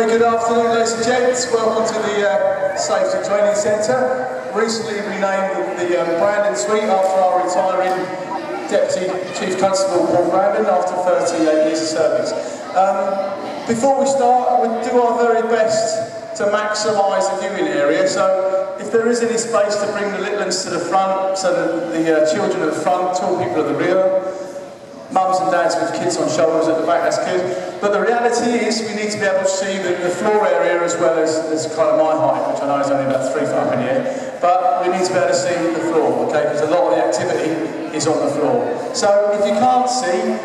Okay, good afternoon ladies and gents. Welcome to the Safety Training Centre. Recently renamed the Brandon Suite after our retiring Deputy Chief Constable Paul Brandon after 38 years of service. Before we start, we'll do our very best to maximise the viewing area. So if there is any space to bring the little ones to the front, so that the children at the front, tall people at the rear, mums and dads with kids on shoulders at the back, that's good. But the reality is we need to be able to see the floor area as well as kind of my height, which I know is only about 3 foot up in here. But we need to be able to see the floor, okay, because a lot of the activity is on the floor. So if you can't see,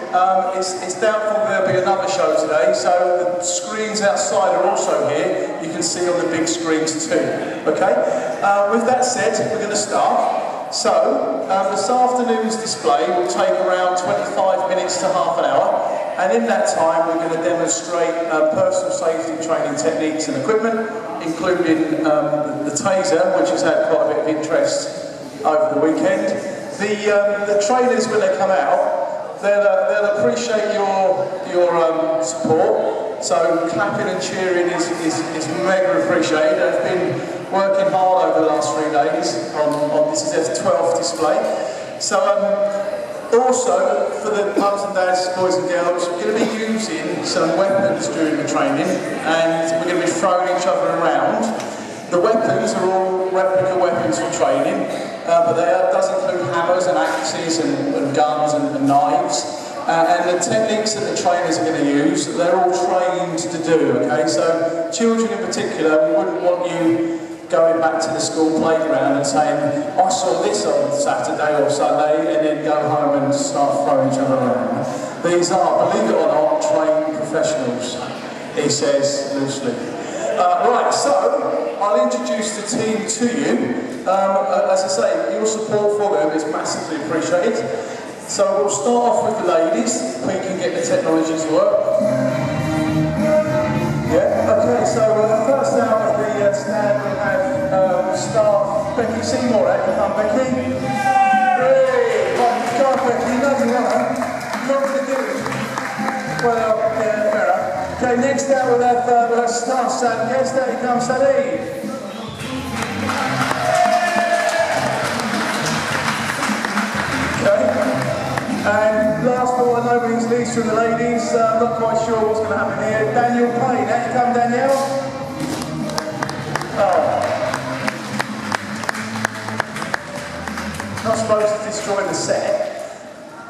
it's doubtful there'll be another show today. So the screens outside are also here. You can see on the big screens too, okay? With that said, we're going to start. So, this afternoon's display will take around 25 minutes to half an hour, and in that time we're going to demonstrate personal safety training techniques and equipment, including the Taser, which has had quite a bit of interest over the weekend. The trainers, when they come out, they'll appreciate your support, so clapping and cheering is mega appreciated. They've been working hard over the last 3 days on this is their 12th display. So also for the mums and dads, boys and girls, we're going to be using some weapons during the training, and we're going to be throwing each other around. The weapons are all replica weapons for training, but that does include hammers and axes and guns and knives. And the techniques that the trainers are going to use, they're all trained to do, okay? So children in particular, we wouldn't want you going back to the school playground and saying, I saw this on Saturday or Sunday, and then go home and start throwing each other around. These are, believe it or not, trained professionals, he says loosely. Right, so I'll introduce the team to you. As I say, your support for them is massively appreciated. So we'll start off with the ladies. We can get the technology to work. Yeah, okay, so first out of the stand we have staff Becky Seymour. Come Becky. Hey, come on Becky, you know you want her. What are you doing? Well, yeah, fair enough. Okay, next out we have staff stand. Yes, there you come, Sally. And last but by no means least from the ladies, I'm not quite sure what's going to happen here. Danielle Payne, out you come Danielle. Oh. Not supposed to destroy the set.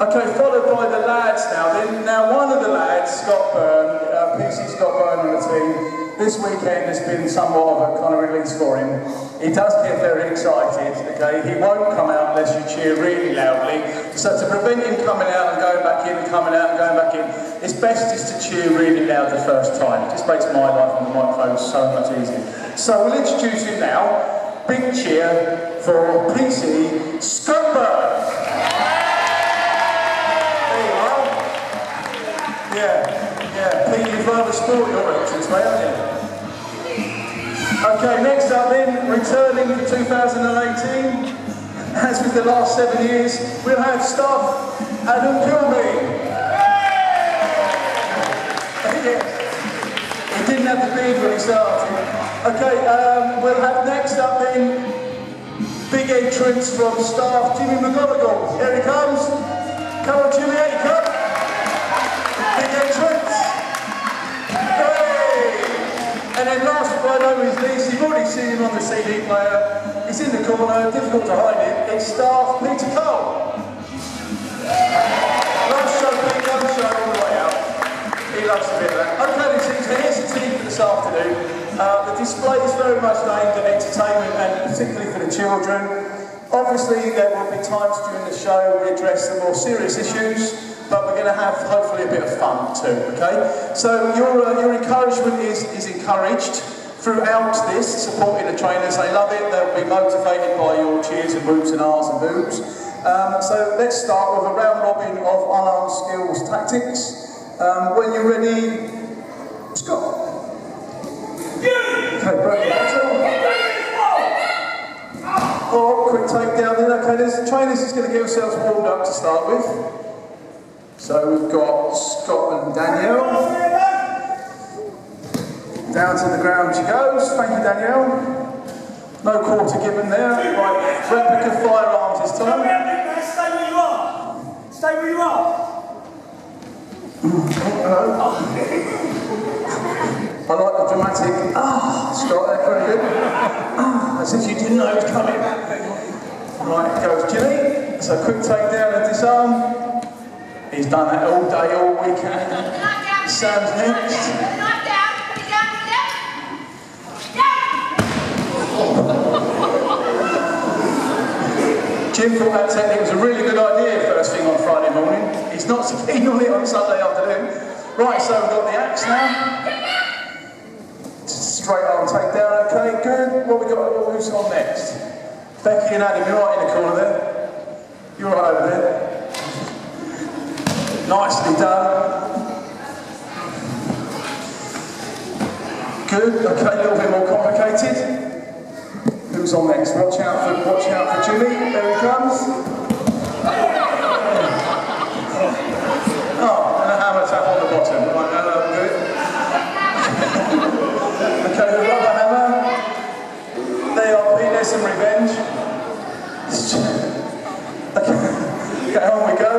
Okay, followed by the lads now then. Now one of the lads, Scott Byrne, PC Scott Byrne on the team, this weekend has been somewhat of a kind of release for him. He does get very excited, okay? He won't come out unless you cheer really loudly. So to prevent him coming out and going back in, coming out and going back in, it's best just to cheer really loud the first time. It just makes my life on the microphone so much easier. So we'll introduce him now. Big cheer for PC Scott Byrne. There you are. Yeah, Pete, you'd rather sport your entrance, mate, haven't you? Okay, next up then, returning for 2018, as with the last 7 years, we'll have staff Adam Kilby. He didn't have the beard when he started. Okay, we'll have next up then, big entrance from staff Jimmy McGonigal. Here he comes. Come on Jimmy, here you come. Big entrance. And then last but by no means least, you've already seen him on the CD player. He's in the corner, difficult to hide it. It's staff Peter Cole. Love show, Pete, love show all the way out. He loves a bit of that. Okay, so here's the team for this afternoon. The display is very much aimed at entertainment and particularly for the children. Obviously, there will be times during the show we address the more serious issues, but we're going to have hopefully a bit of fun too, okay? So your encouragement is encouraged throughout this, supporting the trainers. They love it, they'll be motivated by your cheers and whoops and ahs and boobs. So let's start with a round robin of unarmed skills tactics. When you're ready, Scott. Okay, break Baton. Oh, quick takedown then. Okay, the trainers is going to get themselves warmed up to start with. So we've got Scott and Danielle. Down to the ground she goes. Thank you, Danielle. No quarter given there. Right, replica firearms this time. Stay where you are. Stay where you are. I like the dramatic. Scott, that's very good. As if you didn't know it was coming. Right, goes Jimmy. So quick takedown and disarm. He's done that all day, all weekend. Sam's next. Jim thought that technique was a really good idea first thing on Friday morning. He's not so keen on it on Sunday afternoon. Right, so we've got the axe now. Straight arm takedown, okay, good. What we got? Who's on next? Becky and Adam, you're right in the corner there. You're right over there. Nicely done. Good, okay, a little bit more complicated. Who's on next? Watch out for Jimmy. There he comes. Oh, and a hammer tap on the bottom. Right, now that'll do it. Okay, the rubber hammer. There you are, Pete, there's some revenge. Okay, on we go.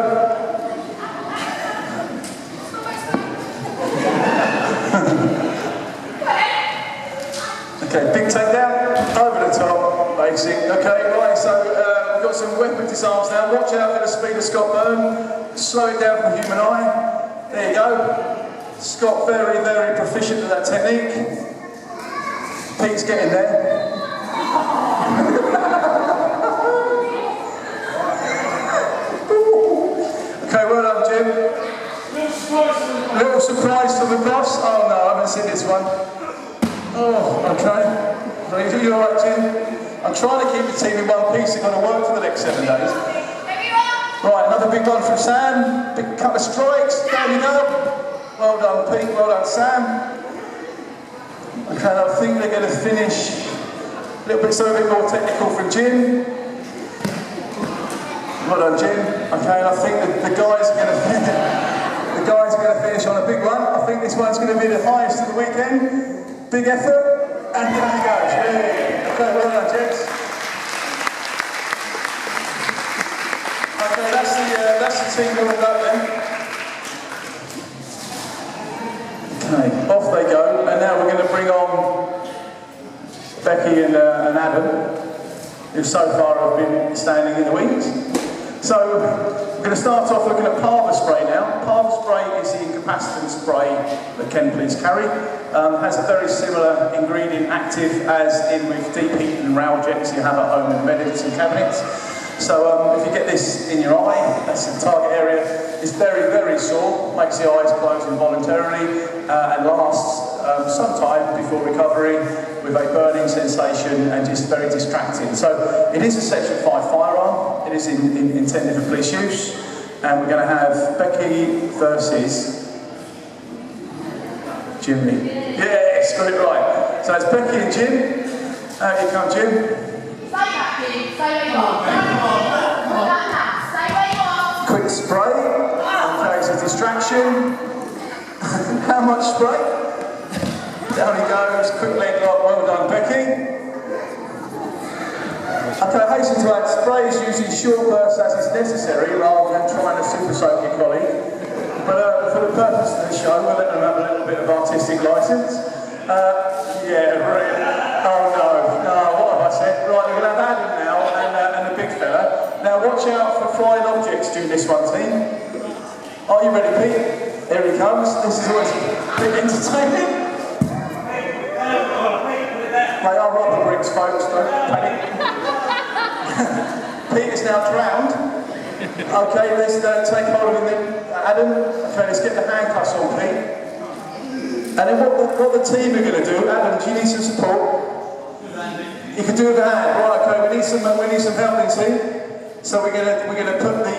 Okay, big takedown, over the top, basic. Okay, right, so we've got some weapon disarms now. Watch out for the speed of Scott Byrne. Slow it down from the human eye. There you go. Scott very, very proficient at that technique. Pete's getting there. Okay, well done, Jim. Little surprise for the boss. Oh no, I haven't seen this one. Oh, okay. Are you alright, Jim? I'm trying to keep the team in one piece. They're going to work for the next 7 days. Right, another big one from Sam. Big couple of strikes. Down you go. Well done, Pete. Well done, Sam. Okay, I think they're going to finish a little bit, so a bit more technical from Jim. Well done, Jim. Okay, and I think the guys are going to finish on a big one. I think this one's going to be the highest of the weekend. Big effort, and down he goes. Yeah. Okay, well done, gents. Okay, that's the team warmed up then. Okay, off they go, and now we're going to bring on Becky and Adam, who so far have been standing in the wings. So we're going to start off looking at Palmer spray now. Palmer spray is the Incapacitant spray that Ken Please carry. Has a very similar ingredient active as in with deep heat and Ralgex you have at home in medicine cabinets. So if you get this in your eye, that's the target area, it's very, very sore, makes the eyes close involuntarily, and lasts some time before recovery with a burning sensation and just very distracting. So it is a Section 5 firearm, it is intended for police use, and we're going to have Becky versus Jimmy. Yes, got it right. So it's Becky and Jim. Out you come, Jim. Quick spray. Okay, so distraction. How much spray? Down he goes. Quick leg lock. Well done, Becky. Okay, I hasten to add, spray is using short bursts as is necessary rather than trying to super soak your colleague. But for the purpose of the show, we'll let them have a little bit of artistic license. Yeah, really. Oh no, what have I said? Right, we're going to have Adam now and the big fella. Now watch out for flying objects during this one, team. Are you ready, Pete? Here he comes. This is always a bit entertaining. They are rubber bricks, folks, don't panic. Pete is now drowned. Okay, let's take hold of him, Adam. Okay, let's get the handcuffs on Pete. And then what the team are going to do, Adam, do you need some support? You can do it with a hand, right? Okay, we need some helping team. So we're going to put the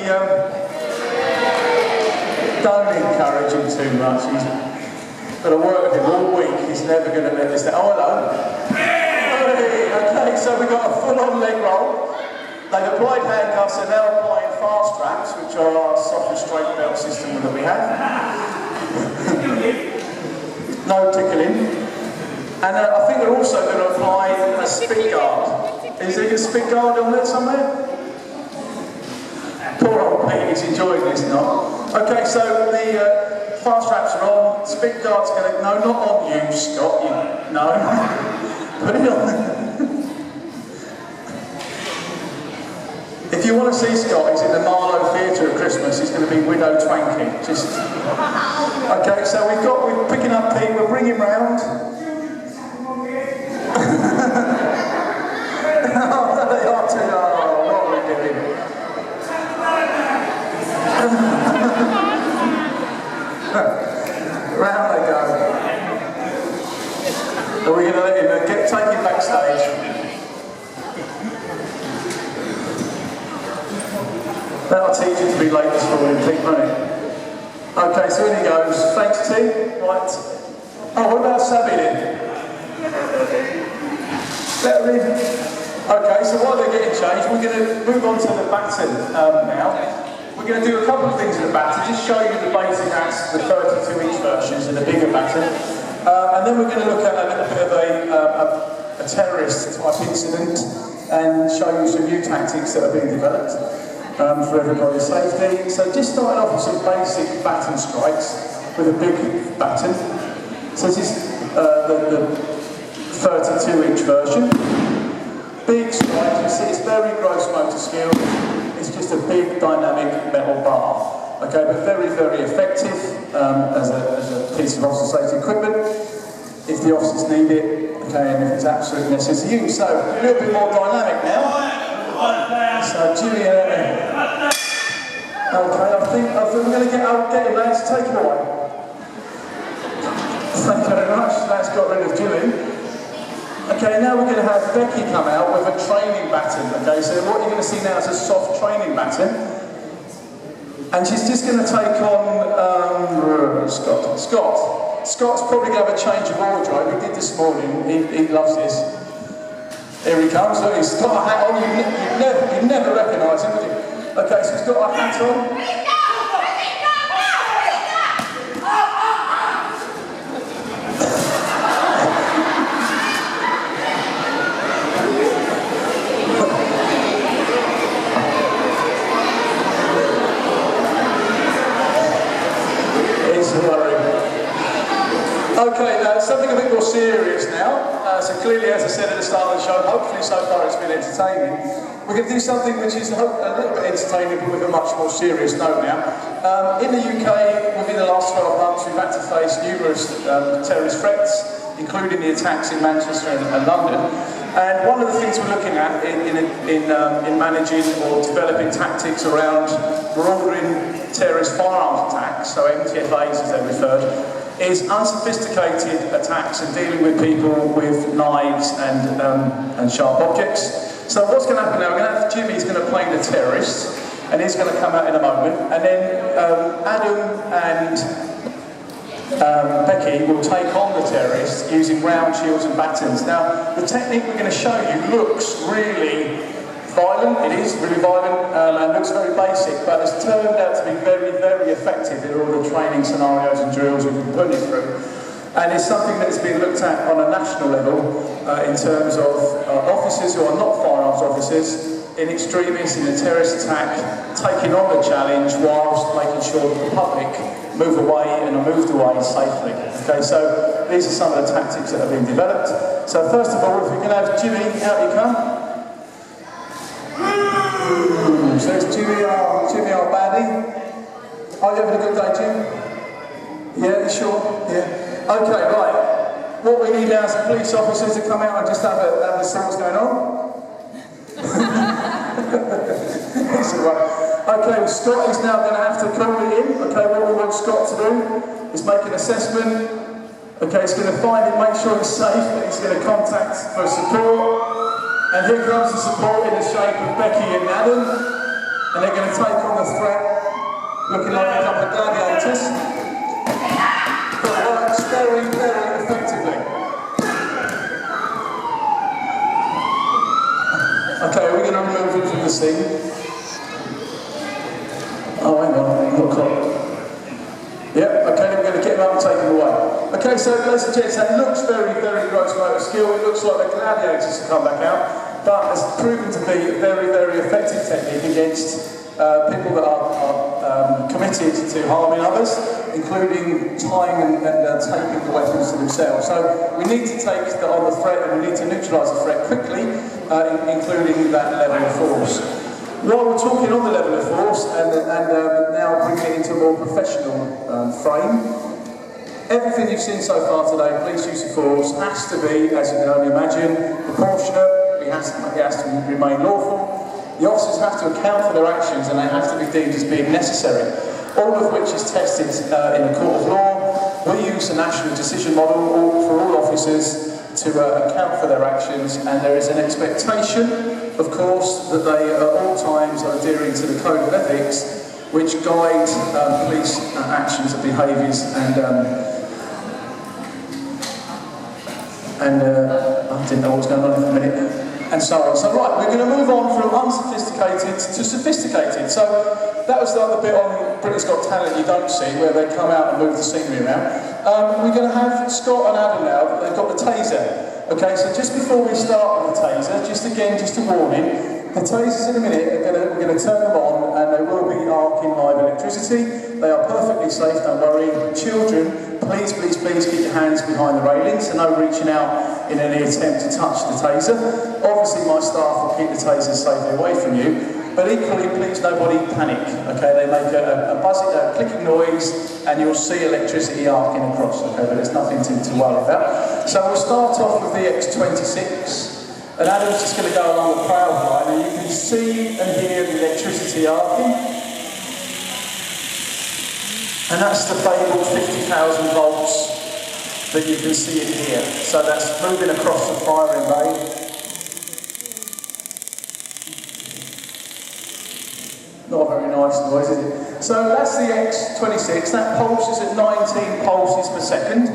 don't encourage him too much. He's got to work with him all week. He's never going to let this down. Oh, hello. Hey, okay, so we've got a full-on leg roll. They've applied handcuffs and now applying fast straps, which are our soft and straight belt system that we have. No tickling. And I think they're also going to apply a spit guard. Is there a spit guard on there somewhere? Poor old Pete is enjoying this now. Okay, so the fast straps are on. Spit guard's going to... No, not on you, Scott. No. Put it on. If you want to see Scott, he's in the Marlow Theatre at Christmas. He's going to be Widow Twanky. Just... Okay, so we're picking up Pete. We'll bring him round. Oh, they are too. Oh, what are we doing? Round they go. Are we going to let him take him backstage? That'll teach you to be late this morning, Pete, won't it? Okay, so in he goes. Thanks, T. Right. Oh, what about Sabby then? Let her in. Okay, so while they're getting changed, we're going to move on to the Baton now. We're going to do a couple of things in the Baton, just show you the basic acts, the 32-inch versions and the bigger Baton. And then we're going to look at a little bit of a terrorist type incident and show you some new tactics that are being developed for everybody's safety. So just starting off with some basic Baton strikes with a big Baton. So this is the 32-inch version. Big strike, you see it's very gross motor skill. It's just a big dynamic metal bar. Okay, but very, very effective as a piece of officer safety equipment if the officers need it, okay, and if it's absolutely necessary to use. So a little bit more dynamic now. So Jimmy, okay, I think we're going to get him, lads, take him away. Thank you very much, that's got rid of Jimmy. Okay, now we're going to have Becky come out with a training Baton. Okay, so what you're going to see now is a soft training Baton. And she's just going to take on Scott. Scott's probably going to have a change of wardrobe. He did this morning. He loves this. Here he comes. Look, he's got a hat on. You'd never recognise him, would you? Okay, so he's got a hat on. Okay, now something a bit more serious now. So clearly, as I said at the start of the show, hopefully so far it's been entertaining. We're going to do something which is a little bit entertaining, but with a much more serious note now. In the UK, within the last 12 months, we've had to face numerous terrorist threats, including the attacks in Manchester and London. And one of the things we're looking at in managing or developing tactics around ordering terrorist firearms attacks, so MTFAs as they're referred, is unsophisticated attacks and dealing with people with knives and sharp objects. So what's going to happen now, we're going to have Jimmy's going to play the terrorist, and he's going to come out in a moment, and then Adam and Becky will take on the terrorist using round shields and batons. Now, the technique we're going to show you looks really violent, it is really violent, and looks very basic, but it's turned out to be very, very effective in all the training scenarios and drills we've been putting it through. And it's something that's been looked at on a national level in terms of officers who are not firearms officers, in extremis, in a terrorist attack, taking on the challenge whilst making sure that the public move away and are moved away safely. Okay, so these are some of the tactics that have been developed. So first of all, if we can have Jimmy, out you come. So it's Jimmy our baddie. Are you having a good day, Jim? Yeah, you sure? Yeah. Okay, right. What we need now is the police officers to come out and just have the see what's going on. It's all right. Okay, well, Scott is now going to have to call it in. Okay, what we want Scott to do is make an assessment. Okay, he's going to find it, make sure he's safe, and he's going to contact for support. And here comes the support in the shape of Becky and Adam. And they're going to take on the threat, looking like a couple of gladiators. But it works very, very effectively. Okay, we're going to remove him from the scene. Oh, hang on, not quite. Yep, okay, then we're going to get him up and take him away. Okay, so ladies and gents, that looks very, very gross motor skill. It looks like the gladiators to come back out, but it's proven to be a very, very effective technique against people that are committed to harming others, including tying and taping the weapons to themselves. So we need to take on the threat, and we need to neutralise the threat quickly, including that level of force. While we're talking on the level of force, and now bringing it into a more professional frame, everything you've seen so far today, police use of force, has to be, as you can only imagine, proportionate. It has to remain lawful. The officers have to account for their actions, and they have to be deemed as being necessary, all of which is tested in a court of law. We use the national decision model for all officers to account for their actions, and there is an expectation, of course, that they at all times are adhering to the code of ethics, which guide police actions and behaviours, and I didn't know what was going on in a minute, and so on. So right, we're going to move on from unsophisticated to sophisticated. So that was the other bit on Britain's Got Talent you don't see, where they come out and move the scenery around. We're going to have Scott and Adam now. They've got the Taser. Okay, so just before we start with the Taser, just a warning. The Tasers in a minute, we're going to turn them on, and they will be arcing live electricity. They are perfectly safe, don't worry. Children, please, please, please keep your hands behind the railings, so no reaching out in any attempt to touch the Taser. Obviously, my staff will keep the Tasers safely away from you. But equally, please, nobody panic, okay? They make a buzzing, clicking noise, and you'll see electricity arcing across, okay? But there's nothing to worry about. So we'll start off with the X26, and Adam's just going to go along the proud line, and you can see and hear the electricity arcing. And that's the fabled 50,000 volts that you can see in here. So that's moving across the firing bay. Not a very nice noise, is it? So that's the X26, that pulses at 19 pulses per second.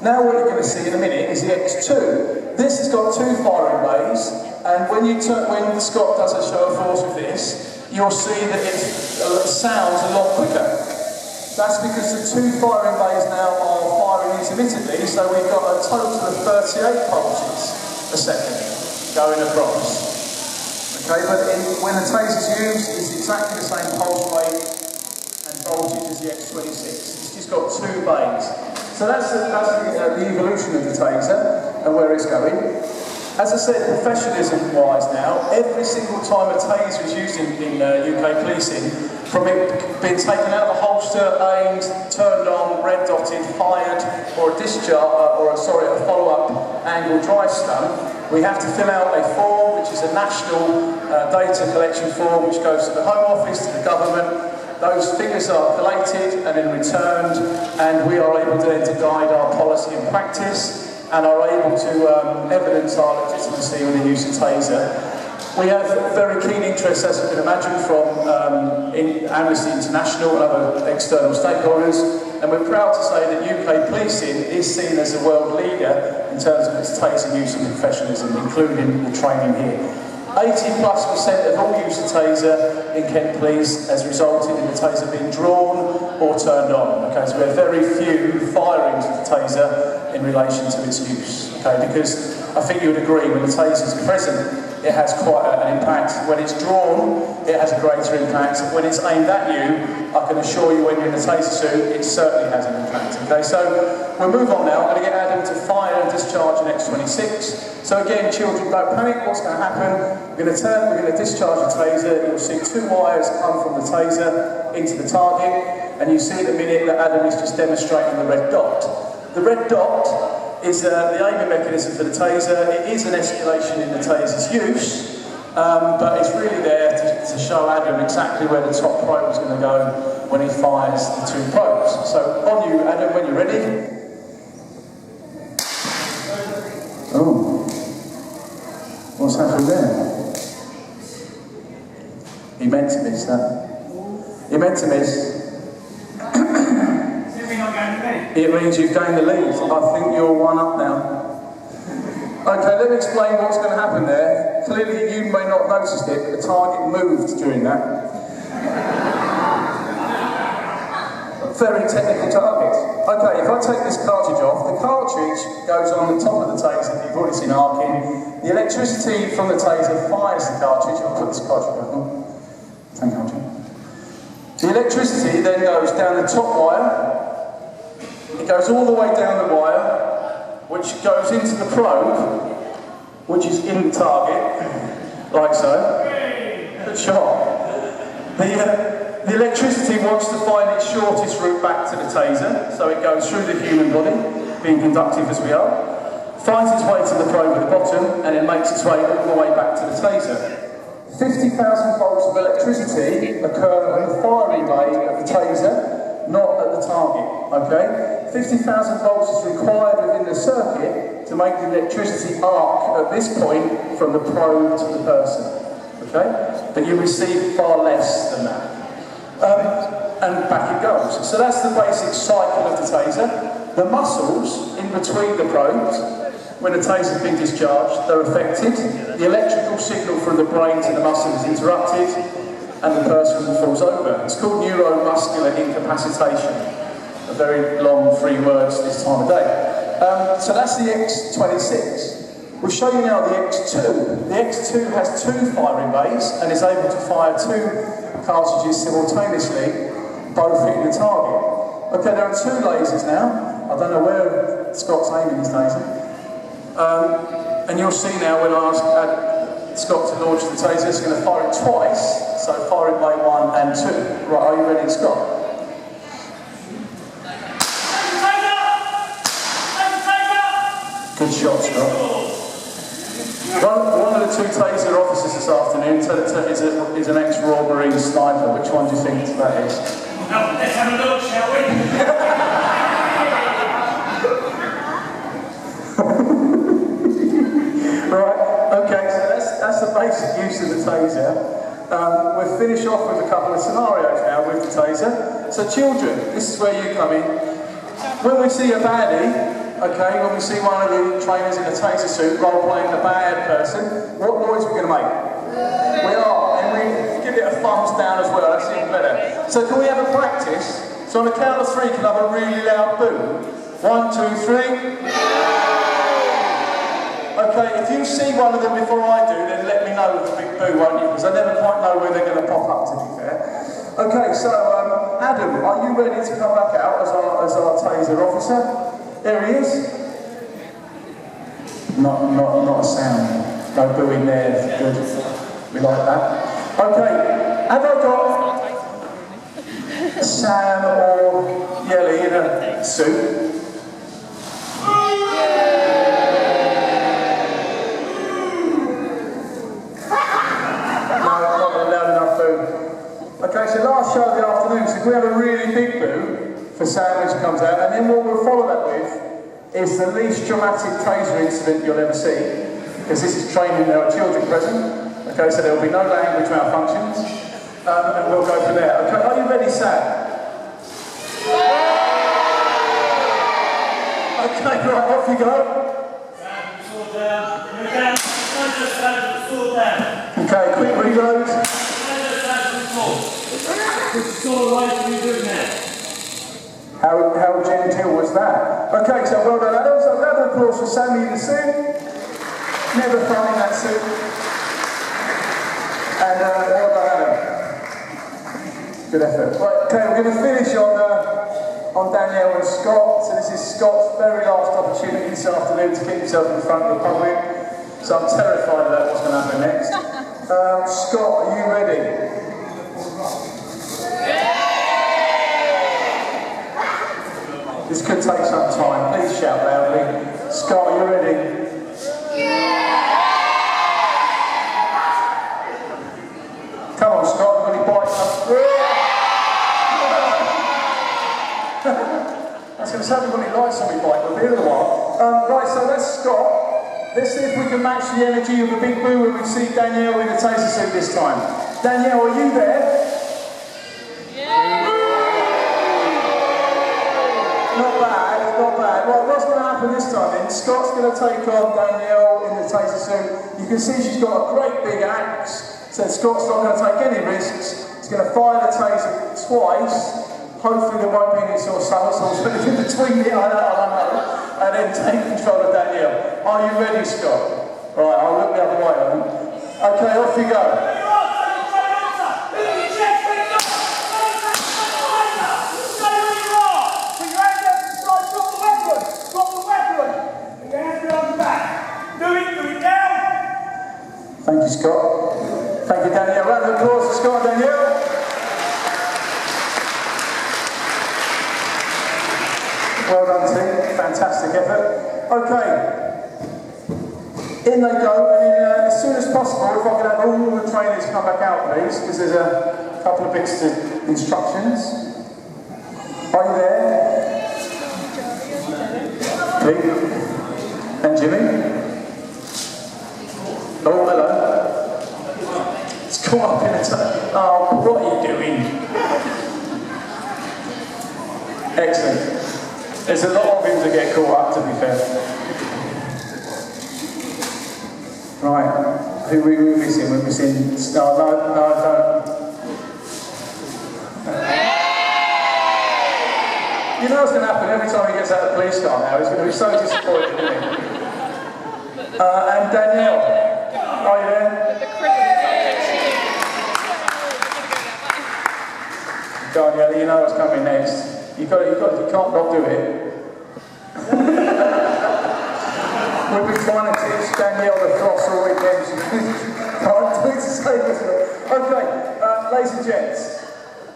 Now what you're going to see in a minute is the X2. This has got two firing bays, and when Scott does a show of force with this, you'll see that it sounds a lot quicker. That's because the two firing bays now are firing intermittently, so we've got a total of 38 pulses a second going across. Okay, but when the Taser's used, it's exactly the same pulse rate and voltage as the X26. It's just got two bays. So that's the evolution of the Taser and where it's going. As I said, professionalism-wise now, every single time a Taser is used in UK policing, from it being taken out of the holster, aimed, turned on, red dotted, fired, or a discharge, a follow-up angle dry stun, we have to fill out a form, which is a national data collection form, which goes to the Home Office, to the government. Those figures are collated and then returned, and we are able then to guide our policy and practice, and are able to evidence our legitimacy with the use of Taser. We have very keen interest, as you can imagine, from Amnesty International and other external stakeholders, and we're proud to say that UK policing is seen as a world leader in terms of its Taser use and professionalism, including the training here. 80+% of all use of Taser in Kent Police has resulted in the Taser being drawn or turned on. Okay, so we have very few firings of the Taser in relation to its use. Okay, because I think you would agree, when the Taser is present, it has quite an impact. When it's drawn, it has a greater impact. When it's aimed at you, I can assure you when you're in the Taser suit, it certainly has an impact. Okay, so we'll move on now. I'm going to get Adam to fire and discharge an X26. So again, children, don't panic. What's going to happen? We're going to discharge the Taser. You'll see two wires come from the Taser into the target, and you see in a minute that Adam is just demonstrating the red dot. The red dot is the aiming mechanism for the Taser. It is an escalation in the Taser's use, but it's really there to show Adam exactly where the top probe is going to go when he fires the two probes. So on you, Adam, when you're ready. Oh, what's happened there? He meant to miss that. He meant to miss. It means you've gained the lead. I think you're one up now. Okay, let me explain what's going to happen there. Clearly you may not have noticed it, but the target moved during that. very technical targets. Okay, if I take this cartridge off, the cartridge goes on the top of the taser, you've already seen arcing. The electricity from the taser fires the cartridge. I'll put this cartridge back on. Thank you, Archie. The electricity then goes down the top wire. It goes all the way down the wire, which goes into the probe, which is in the target, like so. Good shot. The electricity wants to find its shortest route back to the taser, so it goes through the human body, being conductive as we are, finds its way to the probe at the bottom, and then makes its way all the way back to the taser. 50,000 volts of electricity occur at the firing blade of the taser, not at the target, okay? 50,000 volts is required within the circuit to make the electricity arc at this point from the probe to the person, okay? But you receive far less than that. And back it goes. So that's the basic cycle of the taser. The muscles in between the probes, when the taser is being discharged, they're affected. The electrical signal from the brain to the muscle is interrupted, and the person falls over. It's called neuromuscular incapacitation. A very long 3 words this time of day. So that's the X26. We'll show you now the X2. The X2 has 2 firing bays and is able to fire 2 cartridges simultaneously, both hitting the target. Okay, there are 2 lasers now. I don't know where Scott's aiming his taser. And you'll see now when I ask Scott to launch the taser, it's going to fire it twice. So firing bay 1 and 2. Right, are you ready, Scott? Good shot, Scott. One of the 2 taser officers this afternoon is an ex-Royal Marine sniper. Which one do you think that is? Well, let's have a look, shall we? Right, okay, so that's the basic use of the taser. We'll finish off with a couple of scenarios now with the taser. So children, this is where you come in. When we see a baddie, okay, when we see one of the trainers in a taser suit role-playing the bad person, what noise are we going to make? We are, and we give it a thumbs down as well, that's even better. So can we have a practice? So on the count of 3, can I have a really loud boo? 1, 2, 3. Okay, if you see one of them before I do, then let me know with a big boo, won't you? Because I never quite know where they're going to pop up, to be fair. Okay, so Adam, are you ready to come back out as our taser officer? There he is. Not a sound. No booing there. Good. We like that. Okay. Have I got Sam or Yelly in a suit? No, not a loud enough boo. Okay, so last show of the afternoon, so can we have a really big boo for Sam when she comes out, and then what we'll follow that with is the least dramatic taser incident you'll ever see, because this is training, there are children present, okay, so there will be no language malfunctions, and we'll go from there. Okay, are you ready, Sam? Okay, right, off you go. Sword down. You're down. Sword down. Okay, quick reload. Put the sword away from you doing that. How genteel was that? Okay, so well done, Adam. So round of applause for Sammy in the suit. Never thrown in that suit. And well done, Adam. Good effort. Right, okay, we're going to finish on Danielle and Scott. So this is Scott's very last opportunity this afternoon to keep himself in front of the public. So I'm terrified about what's going to happen next. Scott, are you ready? This could take some time. Please shout loudly. Scott, are you ready? Come on, Scott, you've got any bites up? I was going to say we've got any lights on my bike, but we'll be in a while. Right, so that's Scott. Let's see if we can match the energy of a big boo when we see Danielle in a taser suit this time. Danielle, are you there? Not bad, not bad. Right, what's going to happen this time then? Scott's going to take on Danielle in the taser suit. You can see she's got a great big axe, so Scott's not going to take any risks. He's going to fire the taser twice, Hopefully there won't be any sort of somersaults in between it, I don't know. And then take control of Danielle. Are you ready, Scott? Right, I'll look the other way. Okay, off you go. Thank you, Scott. Thank you, Danielle. Round of applause for Scott and Danielle. Well done, team. Fantastic effort. Okay. In they go, and then, as soon as possible, if I can have all the trainers come back out, please, because there's a couple of bits to instructions. Are you there? Pete? And Jimmy? Oh, hello. It's caught up in a oh, what are you doing? Excellent. There's a lot of him to get caught up, to be fair. Right, who are we missing? We're missing... No, don't. You know what's going to happen every time he gets out of the police car now? He's going to be so disappointed, isn't he? And Danielle. Are you there? Danielle, you know what's coming next. You can't not do it. We've been trying to teach Danielle the floss all weekend. Can't do it to save us. Okay, ladies and gents,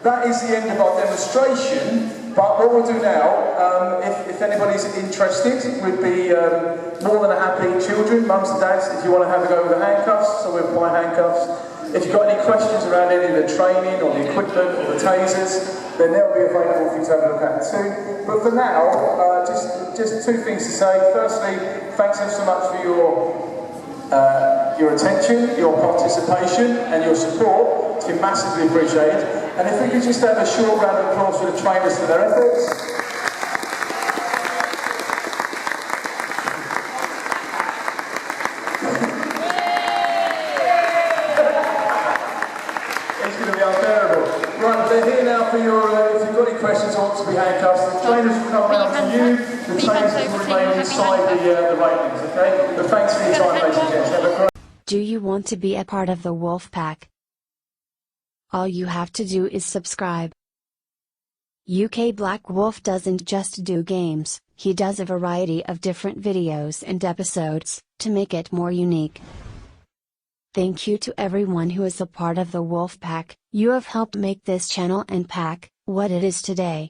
that is the end of our demonstration. But what we'll do now, if anybody's interested, we'd be more than happy, children, mums and dads, if you want to have a go with the handcuffs, so we'll buy handcuffs. If you've got any questions around any of the training or the equipment or the tasers, then they'll be available for you to have a look at too. But for now, just two things to say. Firstly, thanks ever so much for your attention, your participation and your support. It's been massively appreciated. And if we could just have a short round of applause for the trainers for their efforts. It's going to be unbearable. Right, they're here now for your, if you've got any questions or want to be handcuffs, the trainers will come round to you, the tasers will remain inside the railings, okay? But thanks for your time, ladies and gents. Have a great... Do you want to be a part of the Wolf Pack? All you have to do is subscribe. UK Black Wolf doesn't just do games, he does a variety of different videos and episodes, to make it more unique. Thank you to everyone who is a part of the Wolf Pack. You have helped make this channel and pack what it is today.